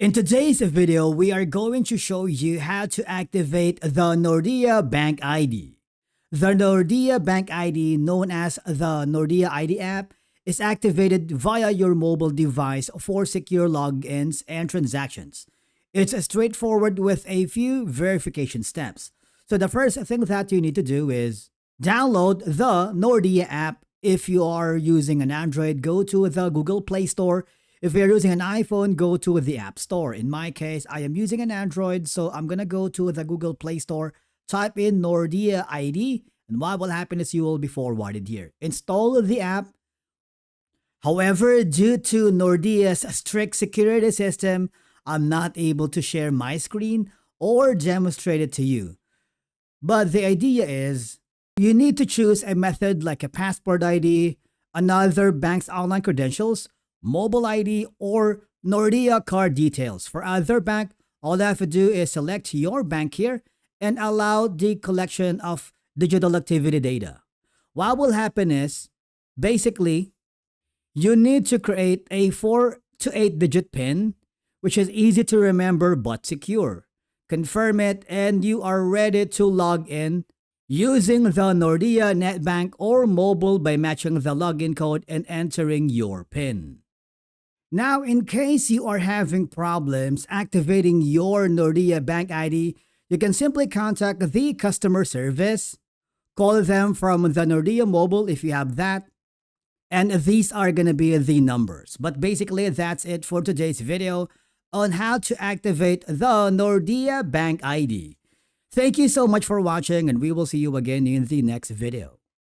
In today's video, we are going to show you how to activate the Nordea Bank ID. The Nordea Bank ID, known as the Nordea ID app, is activated via your mobile device for secure logins and transactions. It's straightforward with a few verification steps. So the first thing that you need to do is download the Nordea app. If you are using an Android, go to the Google Play Store. If you're using an iPhone, go to the App Store. In my case, I am using an Android, so I'm going to go to the Google Play Store, type in Nordea ID, and what will happen is you will be forwarded here. Install the app. However, due to Nordea's strict security system, I'm not able to share my screen or demonstrate it to you. But the idea is, you need to choose a method like a passport ID, another bank's online credentials, mobile ID, or Nordea card details. For other bank, all you have to do is select your bank here and allow the collection of digital activity data. What will happen is, basically, you need to create a 4 to 8 digit PIN, which is easy to remember but secure. Confirm it and you are ready to log in using the Nordea Net Bank or mobile by matching the login code and entering your PIN. Now, in case you are having problems activating your Nordea Bank ID, you can simply contact the customer service, call them from the Nordea mobile if you have that, and these are going to be the numbers. But basically, that's it for today's video on how to activate the Nordea Bank ID. Thank you so much for watching, and we will see you again in the next video.